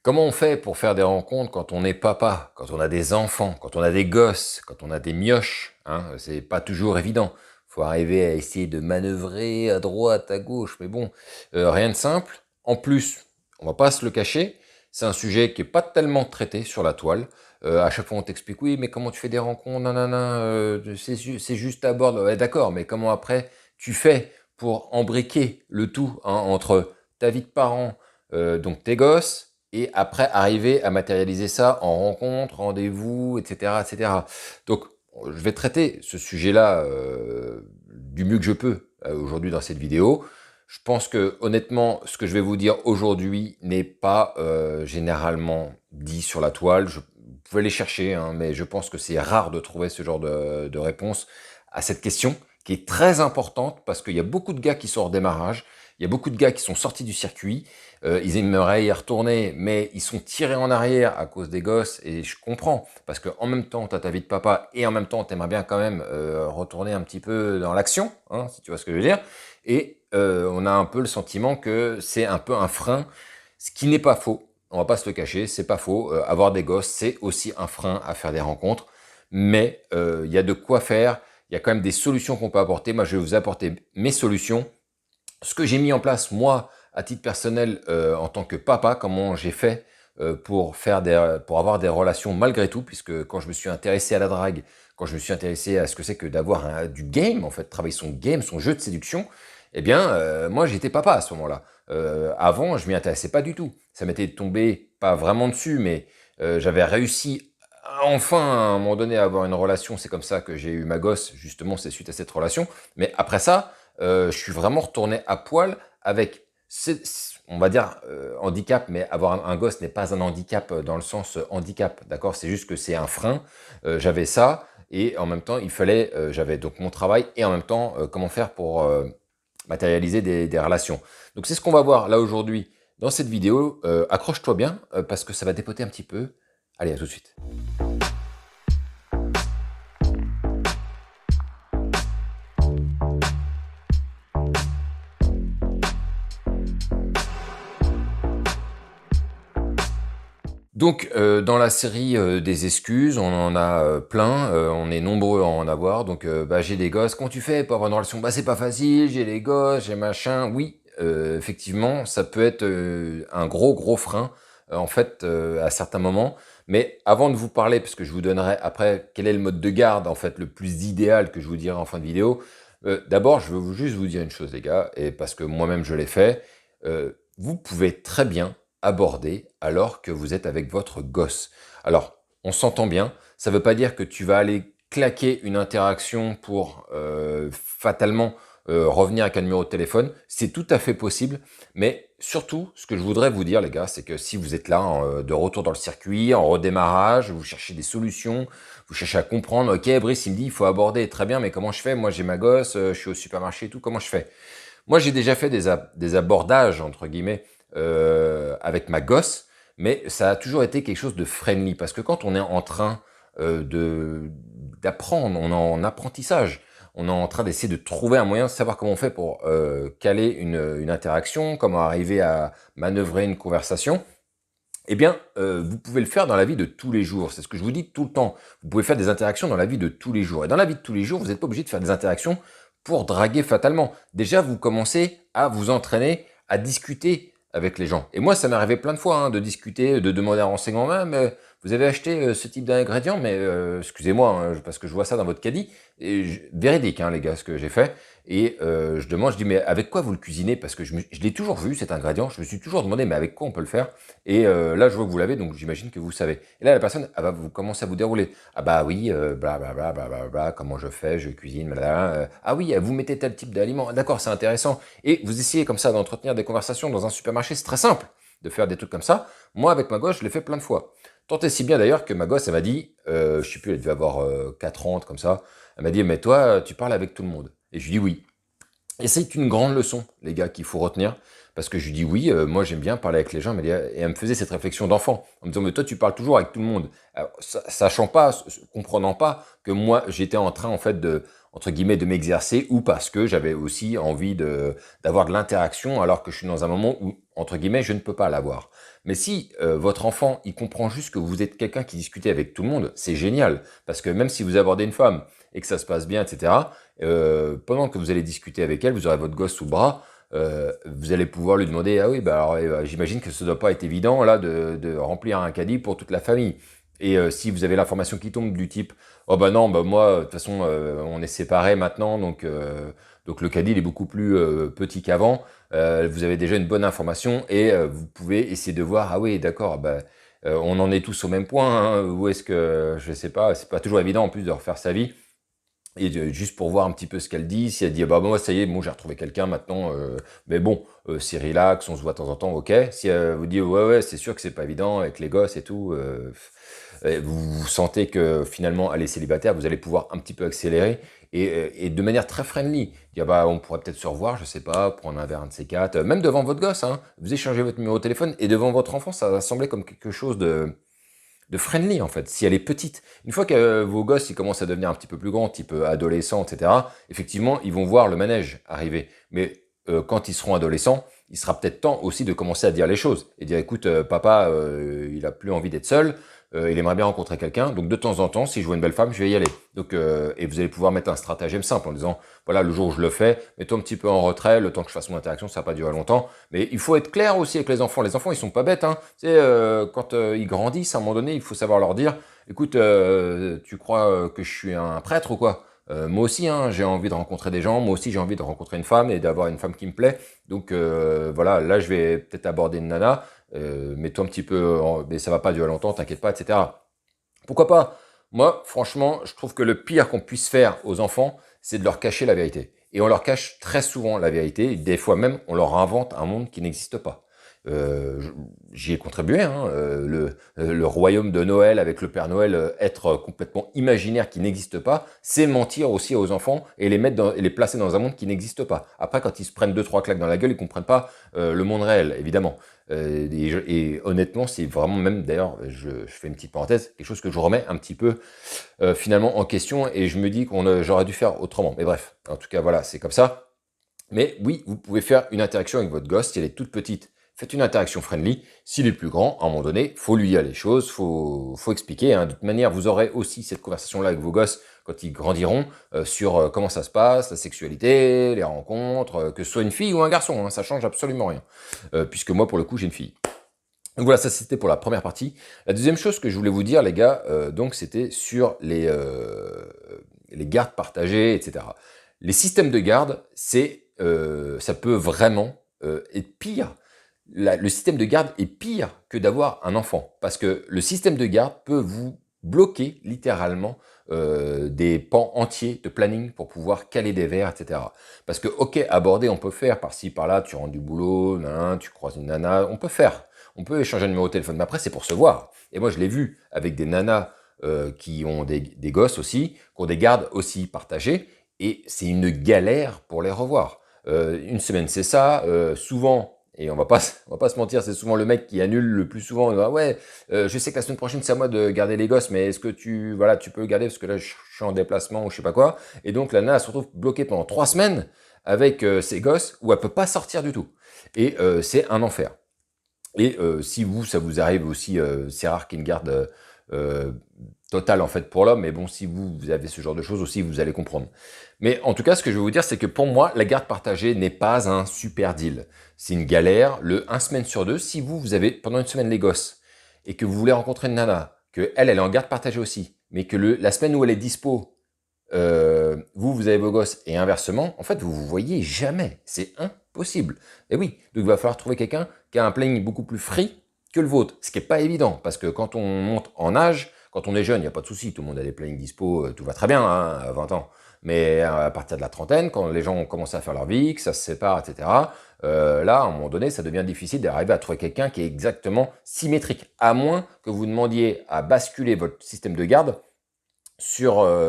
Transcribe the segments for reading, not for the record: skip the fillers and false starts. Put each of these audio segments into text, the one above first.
Comment on fait pour faire des rencontres quand on est papa, quand on a des enfants, quand on a des gosses, quand on a des mioches, hein? C'est pas toujours évident. Faut arriver à essayer de manœuvrer à droite, à gauche, mais bon, rien de simple. En plus, on va pas se le cacher, c'est un sujet qui est pas tellement traité sur la toile. À chaque fois, on t'explique: «Oui, mais comment tu fais des rencontres? Nanana, c'est juste à bord». Ouais, d'accord, mais comment après tu fais pour embriquer le tout, hein, entre ta vie de parent, donc tes gosses, et après arriver à matérialiser ça en rencontre, rendez-vous, et cetera, et cetera. Donc, je vais traiter ce sujet-là, du mieux que je peux, aujourd'hui dans cette vidéo. Je pense que honnêtement, ce que je vais vous dire aujourd'hui n'est pas, généralement dit sur la toile. Vous pouvez les chercher, hein, mais je pense que c'est rare de trouver ce genre de réponse à cette question, qui est très importante parce qu'il y a beaucoup de gars qui sont hors démarrage, il y a beaucoup de gars qui sont sortis du circuit, ils aimeraient y retourner, mais ils sont tirés en arrière à cause des gosses, et je comprends, parce qu'en même temps, tu as ta vie de papa, et en même temps, tu aimerais bien quand même retourner un petit peu dans l'action, hein, si tu vois ce que je veux dire, et on a un peu le sentiment que c'est un peu un frein, ce qui n'est pas faux, on va pas se le cacher, c'est pas faux, avoir des gosses, c'est aussi un frein à faire des rencontres, mais il y a de quoi faire, il y a quand même des solutions qu'on peut apporter. Moi, je vais vous apporter mes solutions, ce que j'ai mis en place, moi, à titre personnel, en tant que papa, comment j'ai fait pour avoir des relations malgré tout, puisque quand je me suis intéressé à la drague, quand je me suis intéressé à ce que c'est que d'avoir du game, en fait, travailler son game, son jeu de séduction, eh bien, moi, j'étais papa à ce moment-là. Avant, je m'y intéressais pas du tout. Ça m'était tombé, pas vraiment dessus, mais j'avais réussi enfin, à un moment donné, à avoir une relation. C'est comme ça que j'ai eu ma gosse, justement, c'est suite à cette relation. Mais après ça, je suis vraiment retourné à poil avec, on va dire, handicap, mais avoir un gosse n'est pas un handicap dans le sens handicap, d'accord? C'est juste que c'est un frein. J'avais ça, et en même temps, j'avais donc mon travail, et en même temps, comment faire pour matérialiser des relations. Donc c'est ce qu'on va voir là aujourd'hui dans cette vidéo. Accroche-toi bien, parce que ça va dépoter un petit peu. Allez, à tout de suite. Donc, dans la série, des excuses, on en a, plein, on est nombreux à en avoir. Donc, bah, j'ai des gosses. Comment tu fais pour avoir une relation? Bah, c'est pas facile, j'ai les gosses, j'ai machin. Oui, effectivement, ça peut être, un gros, gros frein, en fait, à certains moments. Mais avant de vous parler, parce que je vous donnerai après quel est le mode de garde, en fait, le plus idéal, que je vous dirai en fin de vidéo. D'abord, je veux juste vous dire une chose, les gars, et parce que moi-même je l'ai fait. Vous pouvez très bien aborder alors que vous êtes avec votre gosse. Alors, on s'entend bien, ça ne veut pas dire que tu vas aller claquer une interaction pour fatalement revenir avec un numéro de téléphone. C'est tout à fait possible, mais surtout, ce que je voudrais vous dire, les gars, c'est que si vous êtes là, de retour dans le circuit, en redémarrage, vous cherchez des solutions, vous cherchez à comprendre, ok, Brice, il me dit, il faut aborder, très bien, mais comment je fais? Moi, j'ai ma gosse, je suis au supermarché et tout, comment je fais? Moi, j'ai déjà fait des abordages, entre guillemets, avec ma gosse, mais ça a toujours été quelque chose de friendly, parce que quand on est en train d'apprendre, on est en apprentissage, on est en train d'essayer de trouver un moyen de savoir comment on fait pour caler une interaction, comment arriver à manœuvrer une conversation. Eh bien, vous pouvez le faire dans la vie de tous les jours. C'est ce que je vous dis tout le temps. Vous pouvez faire des interactions dans la vie de tous les jours. Et dans la vie de tous les jours, vous n'êtes pas obligé de faire des interactions pour draguer fatalement. Déjà, vous commencez à vous entraîner à discuter avec les gens. Et moi, ça m'est arrivé plein de fois, hein, de discuter, de demander un renseignement. Ah, mais vous avez acheté ce type d'ingrédient, mais excusez-moi, hein, parce que je vois ça dans votre caddie. Et véridique, hein, les gars, ce que j'ai fait. Et je demande, je dis, mais avec quoi vous le cuisinez? Parce que je l'ai toujours vu, cet ingrédient. Je me suis toujours demandé, mais avec quoi on peut le faire? Et là, je vois que vous l'avez, donc j'imagine que vous savez. Et là, la personne, elle va vous commencer à vous dérouler. Ah bah oui, bla bla bla bla bla bla, comment je fais, je cuisine, blablabla. Ah oui, vous mettez tel type d'aliment. D'accord, c'est intéressant. Et vous essayez comme ça d'entretenir des conversations dans un supermarché, c'est très simple de faire des trucs comme ça. Moi, avec ma gosse, je l'ai fait plein de fois. Tant et si bien d'ailleurs que ma gosse, elle m'a dit, je sais plus, elle devait avoir 4 ans, comme ça. Elle m'a dit, mais toi, tu parles avec tout le monde. Et je lui dis oui. Et c'est une grande leçon, les gars, qu'il faut retenir. Parce que je lui dis oui, moi j'aime bien parler avec les gens, et elle me faisait cette réflexion d'enfant, en me disant, mais toi tu parles toujours avec tout le monde. Alors, sachant pas, comprenant pas que moi j'étais en train en fait entre guillemets, de m'exercer ou parce que j'avais aussi envie d'avoir de l'interaction alors que je suis dans un moment où, entre guillemets, je ne peux pas l'avoir. Mais si votre enfant, il comprend juste que vous êtes quelqu'un qui discute avec tout le monde, c'est génial. Parce que même si vous abordez une femme et que ça se passe bien, etc., pendant que vous allez discuter avec elle, vous aurez votre gosse sous le bras, vous allez pouvoir lui demander, ah oui, bah alors j'imagine que ça doit pas être évident là de remplir un caddie pour toute la famille. Et si vous avez l'information qui tombe du type, oh bah non, bah moi de toute façon on est séparés maintenant, donc le caddie il est beaucoup plus petit qu'avant. Vous avez déjà une bonne information et vous pouvez essayer de voir, ah oui, d'accord, bah on en est tous au même point. Hein, où est-ce que je sais pas, c'est pas toujours évident en plus de refaire sa vie. Et juste pour voir un petit peu ce qu'elle dit, si elle dit ah bah moi ça y est, bon j'ai retrouvé quelqu'un maintenant, mais bon c'est relax, on se voit de temps en temps, ok. Si elle vous dit ouais c'est sûr que c'est pas évident avec les gosses et tout, vous sentez que finalement elle est célibataire, vous allez pouvoir un petit peu accélérer et de manière très friendly, dire bah on pourrait peut-être se revoir, je sais pas, prendre un verre un de ces quatre, même devant votre gosse, hein, vous échangez votre numéro de téléphone et devant votre enfant, ça va sembler comme quelque chose de friendly en fait, si elle est petite. Une fois que vos gosses ils commencent à devenir un petit peu plus grands, type adolescents, etc., effectivement, ils vont voir le manège arriver. Mais quand ils seront adolescents, il sera peut-être temps aussi de commencer à dire les choses et dire écoute, papa, il a plus envie d'être seul, il aimerait bien rencontrer quelqu'un, donc de temps en temps, si je vois une belle femme, je vais y aller. Donc, et vous allez pouvoir mettre un stratagème simple en disant voilà, le jour où je le fais, mets-toi un petit peu en retrait, le temps que je fasse mon interaction, ça va pas durer longtemps. Mais il faut être clair aussi avec les enfants. Les enfants, ils sont pas bêtes, hein. Tu sais, quand ils grandissent, à un moment donné, il faut savoir leur dire, écoute, tu crois que je suis un prêtre ou quoi? Moi aussi, hein, j'ai envie de rencontrer des gens. Moi aussi, j'ai envie de rencontrer une femme et d'avoir une femme qui me plaît. Donc voilà, là, je vais peut-être aborder une nana. Mets-toi un petit peu, mais ça va pas durer longtemps, t'inquiète pas, etc. Pourquoi pas? Moi, franchement, je trouve que le pire qu'on puisse faire aux enfants, c'est de leur cacher la vérité. Et on leur cache très souvent la vérité. Et des fois même, on leur invente un monde qui n'existe pas. J'y ai contribué. Hein, le royaume de Noël avec le Père Noël, être complètement imaginaire qui n'existe pas, c'est mentir aussi aux enfants et les mettre et les placer dans un monde qui n'existe pas. Après, quand ils se prennent deux trois claques dans la gueule, ils comprennent pas le monde réel, évidemment. Et honnêtement, c'est vraiment même, d'ailleurs, je fais une petite parenthèse, quelque chose que je remets un petit peu finalement en question et je me dis qu'on j'aurais dû faire autrement. Mais bref, en tout cas, voilà, c'est comme ça. Mais oui, vous pouvez faire une interaction avec votre gosse si elle est toute petite. Faites une interaction friendly. S'il est plus grand, à un moment donné, faut lui dire les choses, faut expliquer. Hein. De toute manière, vous aurez aussi cette conversation-là avec vos gosses quand ils grandiront sur comment ça se passe, la sexualité, les rencontres, que ce soit une fille ou un garçon, hein, ça change absolument rien. Puisque moi, pour le coup, j'ai une fille. Donc voilà, ça c'était pour la première partie. La deuxième chose que je voulais vous dire, les gars, donc c'était sur les gardes partagées, etc. Les systèmes de garde, ça peut vraiment être pire. Le système de garde est pire que d'avoir un enfant. Parce que le système de garde peut vous bloquer littéralement des pans entiers de planning pour pouvoir caler des verres, etc. Parce que, ok, aborder, on peut faire par-ci, par-là, tu rentres du boulot, tu croises une nana, on peut faire. On peut échanger un numéro de téléphone, mais après, c'est pour se voir. Et moi, je l'ai vu avec des nanas qui ont des gosses aussi, qui ont des gardes aussi partagés, et c'est une galère pour les revoir. Une semaine, c'est ça. Souvent, et on va pas se mentir, c'est souvent le mec qui annule le plus souvent. Il va, ouais, je sais que la semaine prochaine, c'est à moi de garder les gosses, mais est-ce que tu peux garder parce que là, je suis en déplacement ou je sais pas quoi. Et donc, la nana elle se retrouve bloquée pendant 3 semaines avec ses gosses où elle peut pas sortir du tout. Et c'est un enfer. Et si ça vous arrive aussi, c'est rare qu'il y ait une garde euh, totale en fait pour l'homme, mais bon, si vous avez ce genre de choses aussi, vous allez comprendre. Mais en tout cas, ce que je vais vous dire, c'est que pour moi, la garde partagée n'est pas un super deal. C'est une galère, une semaine sur deux, si vous avez pendant une semaine les gosses, et que vous voulez rencontrer une nana, que elle est en garde partagée aussi, mais que la semaine où elle est dispo, vous avez vos gosses, et inversement, en fait, vous vous voyez jamais. C'est impossible. Et oui, donc il va falloir trouver quelqu'un qui a un planning beaucoup plus free que le vôtre, ce qui n'est pas évident, parce que quand on monte en âge, quand on est jeune, il n'y a pas de souci, tout le monde a des plannings dispo, tout va très bien hein, à 20 ans. Mais à partir de la trentaine, quand les gens ont commencé à faire leur vie, que ça se sépare, etc., là, à un moment donné, ça devient difficile d'arriver à trouver quelqu'un qui est exactement symétrique, à moins que vous demandiez à basculer votre système de garde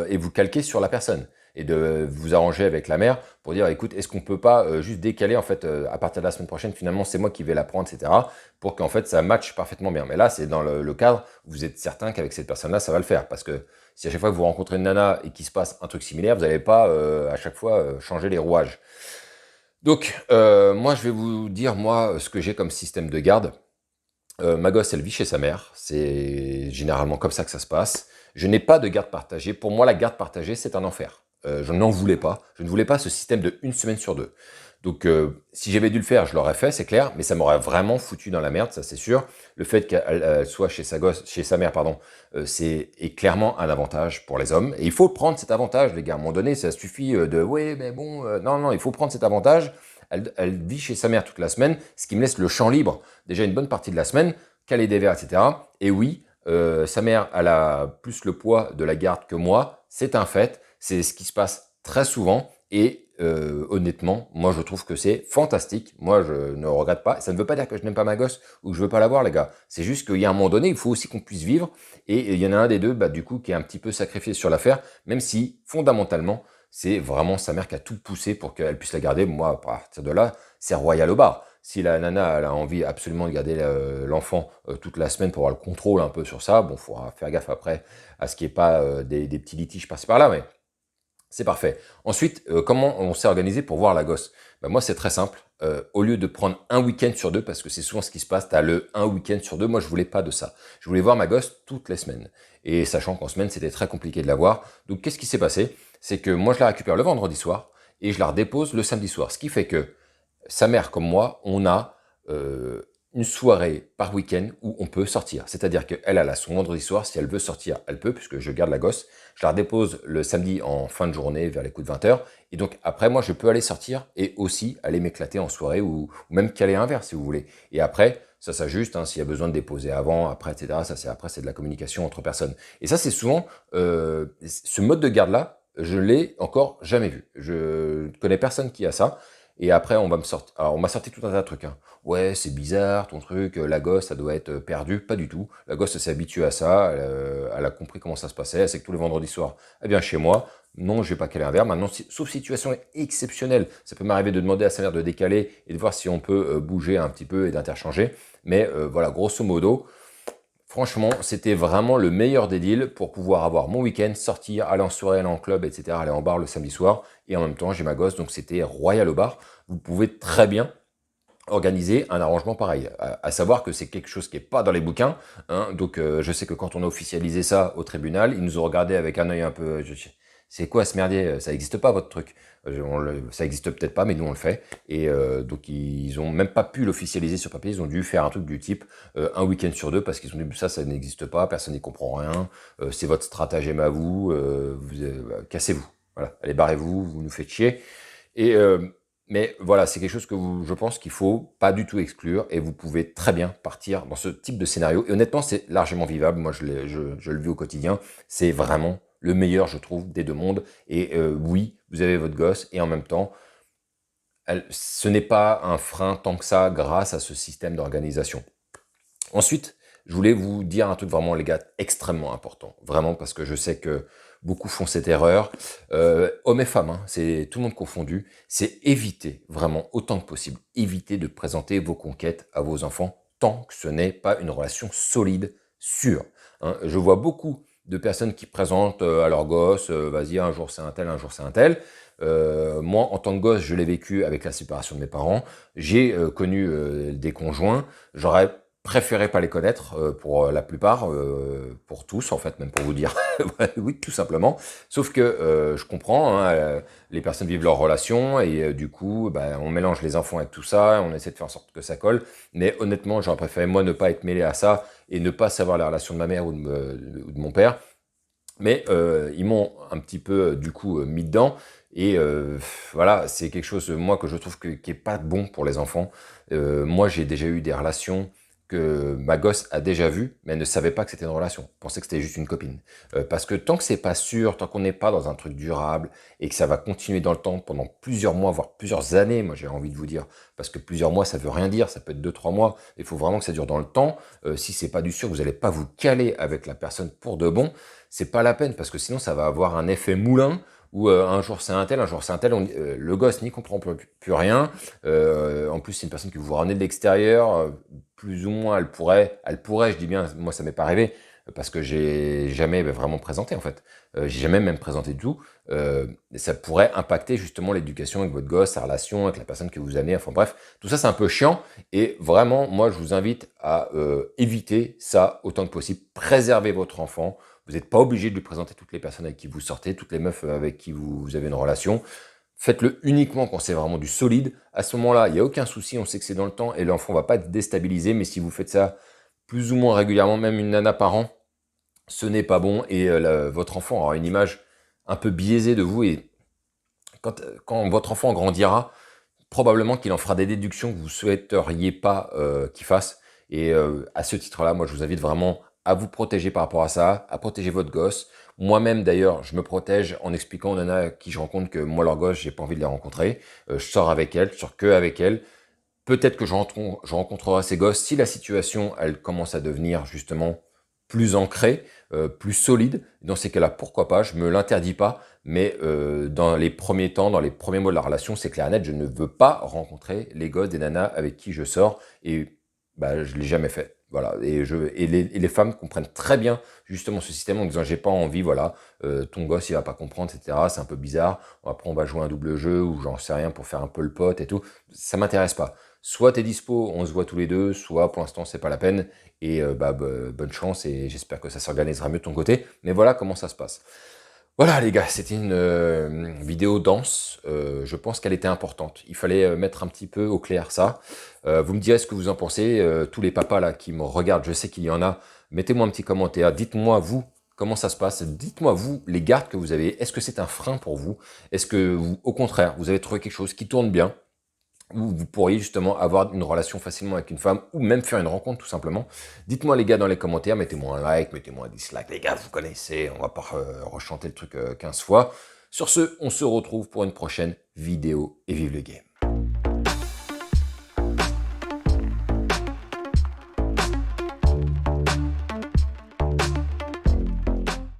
et vous calquer sur la personne. et de vous arranger avec la mère pour dire, écoute, est-ce qu'on peut pas juste décaler, en fait, à partir de la semaine prochaine, finalement, c'est moi qui vais la prendre, etc., pour qu'en fait, ça matche parfaitement bien. Mais là, c'est dans le cadre où vous êtes certain qu'avec cette personne-là, ça va le faire. Parce que si à chaque fois que vous rencontrez une nana et qu'il se passe un truc similaire, vous n'allez pas à chaque fois changer les rouages. Donc, moi, je vais vous dire, moi, ce que j'ai comme système de garde. Ma gosse, elle vit chez sa mère. C'est généralement comme ça que ça se passe. Je n'ai pas de garde partagée. Pour moi, la garde partagée, c'est un enfer. Je n'en voulais pas. Je ne voulais pas ce système de une semaine sur deux. Donc, si j'avais dû le faire, je l'aurais fait, c'est clair, mais ça m'aurait vraiment foutu dans la merde, ça c'est sûr. Le fait qu'elle soit chez sa gosse, chez sa mère, pardon, est clairement un avantage pour les hommes. Et il faut prendre cet avantage, les gars. À un moment donné, ça suffit de, ouais, mais bon, non, non, il faut prendre cet avantage. Elle vit chez sa mère toute la semaine, ce qui me laisse le champ libre, déjà une bonne partie de la semaine, caler des verres, etc. Et oui, sa mère, elle a plus le poids de la garde que moi, c'est un fait, c'est ce qui se passe très souvent, et honnêtement, moi je trouve que c'est fantastique, moi je ne regrette pas, ça ne veut pas dire que je n'aime pas ma gosse, ou que je veux pas la voir les gars, c'est juste qu'il y a un moment donné, il faut aussi qu'on puisse vivre, et il y en a un des deux, bah, du coup, qui est un petit peu sacrifié sur l'affaire, même si, fondamentalement, c'est vraiment sa mère qui a tout poussé pour qu'elle puisse la garder. Moi, à partir de là, c'est royal au bar. Si la nana elle a envie absolument de garder l'enfant toute la semaine pour avoir le contrôle un peu sur ça, bon, il faudra faire gaffe après à ce qu'il n'y ait pas des petits litiges par-ci par-là, mais c'est parfait. Ensuite, comment on s'est organisé pour voir la gosse? Ben moi, c'est très simple. Au lieu de prendre un week-end sur deux, parce que c'est souvent ce qui se passe, tu as le un week-end sur deux, moi, je voulais pas de ça. Je voulais voir ma gosse toutes les semaines. Et sachant qu'en semaine, c'était très compliqué de la voir. Donc, qu'est-ce qui s'est passé? C'est que moi, je la récupère le vendredi soir et je la redépose le samedi soir. Ce qui fait que sa mère comme moi, on a euh, une soirée par week-end où on peut sortir. C'est-à-dire qu'elle a son vendredi soir, si elle veut sortir, elle peut, puisque je garde la gosse. Je la redépose le samedi en fin de journée, vers les coups de 20h. Et donc après, moi, je peux aller sortir et aussi aller m'éclater en soirée ou même caler un verre, si vous voulez. Et après, ça s'ajuste, hein, s'il y a besoin de déposer avant, après, etc. Ça, c'est après, c'est de la communication entre personnes. Et ça, c'est souvent, ce mode de garde-là, je l'ai encore jamais vu. Je connais personne qui a ça. Et après, on va me sortir. Alors, on m'a sorti tout un tas de trucs. Hein. Ouais, c'est bizarre, ton truc, la gosse, ça doit être perdu. Pas du tout. La gosse, elle s'est habituée à ça. Elle a compris comment ça se passait. Elle sait que tous les vendredis soirs, elle vient chez moi. Non, je vais pas caler un verre. Maintenant, sauf situation exceptionnelle, ça peut m'arriver de demander à sa mère de décaler et de voir si on peut bouger un petit peu et d'interchanger. Mais voilà, grosso modo, franchement, c'était vraiment le meilleur des deals pour pouvoir avoir mon week-end, sortir, aller en soirée, aller en club, etc., aller en bar le samedi soir. Et en même temps, j'ai ma gosse, donc c'était royal au bar. Vous pouvez très bien organiser un arrangement pareil. À savoir que c'est quelque chose qui n'est pas dans les bouquins. Hein, donc je sais que quand on a officialisé ça au tribunal, ils nous ont regardé avec un œil un peu... c'est quoi ce merdier? Ça n'existe pas votre truc. Ça existe peut-être pas, mais nous on le fait. Et donc ils ont même pas pu l'officialiser sur papier. Ils ont dû faire un truc du type un week-end sur deux parce qu'ils ont dit ça n'existe pas, personne n'y comprend rien. C'est votre stratagème à vous. Cassez-vous. Voilà, allez barrez-vous, vous nous faites chier. Et mais voilà, c'est quelque chose que je pense qu'il faut pas du tout exclure et vous pouvez très bien partir dans ce type de scénario. Et honnêtement, c'est largement vivable. Moi, je le vis au quotidien. C'est vraiment le meilleur, je trouve, des deux mondes. Et oui, vous avez votre gosse et en même temps, ce n'est pas un frein tant que ça grâce à ce système d'organisation. Ensuite, je voulais vous dire un truc vraiment, les gars, extrêmement important. Vraiment, parce que je sais que beaucoup font cette erreur. Hommes et femmes, hein, c'est tout le monde confondu. C'est éviter, vraiment, autant que possible, éviter de présenter vos conquêtes à vos enfants tant que ce n'est pas une relation solide, sûre. Hein. Je vois beaucoup de personnes qui présentent à leur gosse, vas-y, un jour c'est un tel, un jour c'est un tel. Moi, en tant que gosse, je l'ai vécu avec la séparation de mes parents. J'ai connu des conjoints. J'aurais préféré pas les connaître pour la plupart, pour tous en fait, même pour vous dire, oui, tout simplement. Sauf que je comprends, hein, les personnes vivent leur relation et du coup, bah, on mélange les enfants avec tout ça, on essaie de faire en sorte que ça colle. Mais honnêtement, j'aurais préféré moi ne pas être mêlé à ça et ne pas savoir la relation de ma mère ou de mon père. Mais ils m'ont un petit peu du coup mis dedans et voilà, c'est quelque chose moi que je trouve qui est pas bon pour les enfants. Moi, j'ai déjà eu des relations que ma gosse a déjà vues, mais elle ne savait pas que c'était une relation. Elle pensait que c'était juste une copine. Parce que tant que c'est pas sûr, tant qu'on n'est pas dans un truc durable et que ça va continuer dans le temps pendant plusieurs mois, voire plusieurs années, moi j'ai envie de vous dire, parce que plusieurs mois ça veut rien dire, ça peut être 2, 3 mois. Il faut vraiment que ça dure dans le temps. Si c'est pas du sûr, vous n'allez pas vous caler avec la personne pour de bon, c'est pas la peine parce que sinon ça va avoir un effet moulin où un jour c'est un tel, un jour c'est un tel, le gosse n'y comprend plus rien. En plus, c'est une personne que vous ramenez de l'extérieur, plus ou moins, elle pourrait, je dis bien, moi ça m'est pas arrivé, parce que j'ai jamais vraiment présenté en fait. J'ai jamais même présenté du tout. Et ça pourrait impacter justement l'éducation avec votre gosse, sa relation avec la personne que vous amenez. Enfin bref, tout ça c'est un peu chiant. Et vraiment, moi je vous invite à éviter ça autant que possible. Préservez votre enfant. Vous n'êtes pas obligé de lui présenter toutes les personnes avec qui vous sortez, toutes les meufs avec qui vous avez une relation. Faites-le uniquement quand c'est vraiment du solide. À ce moment-là, il n'y a aucun souci, on sait que c'est dans le temps et l'enfant ne va pas être déstabilisé. Mais si vous faites ça plus ou moins régulièrement, même une nana par an, ce n'est pas bon et votre enfant aura une image un peu biaisée de vous. Et quand votre enfant grandira, probablement qu'il en fera des déductions que vous ne souhaiteriez pas qu'il fasse. Et à ce titre-là, moi, je vous invite vraiment à vous protéger par rapport à ça, à protéger votre gosse. Moi-même, d'ailleurs, je me protège en expliquant aux nanas qui je rencontre que moi, leur gosse, j'ai pas envie de les rencontrer. Je sors avec elles, je sors que avec elles. Peut-être que je rencontrerai ces gosses si la situation, elle commence à devenir justement plus ancrée, plus solide. Dans ces cas-là, pourquoi pas, je me l'interdis pas, mais dans les premiers temps, dans les premiers mois de la relation, c'est clair et net, je ne veux pas rencontrer les gosses des nanas avec qui je sors, et bah, je l'ai jamais fait. Voilà, et les femmes comprennent très bien justement ce système en disant j'ai pas envie, voilà, ton gosse il va pas comprendre, etc. C'est un peu bizarre. Après on va jouer un double jeu ou j'en sais rien pour faire un peu le pote et tout. Ça m'intéresse pas. Soit t'es dispo, on se voit tous les deux, soit pour l'instant c'est pas la peine. Et bonne chance et j'espère que ça s'organisera mieux de ton côté. Mais voilà comment ça se passe. Voilà les gars, c'était une vidéo dense. Je pense qu'elle était importante. Il fallait mettre un petit peu au clair ça. Vous me direz ce que vous en pensez. Tous les papas là qui me regardent, je sais qu'il y en a. Mettez-moi un petit commentaire. Dites-moi vous comment ça se passe. Dites-moi vous les gardes que vous avez. Est-ce que c'est un frein pour vous? Est-ce que vous, au contraire, vous avez trouvé quelque chose qui tourne bien? Où vous pourriez justement avoir une relation facilement avec une femme, ou même faire une rencontre tout simplement. Dites-moi les gars dans les commentaires, mettez-moi un like, mettez-moi un dislike, les gars, vous rechanter on va pas rechanter le truc 15 fois. Sur ce, on se retrouve pour une prochaine vidéo, et vive le game.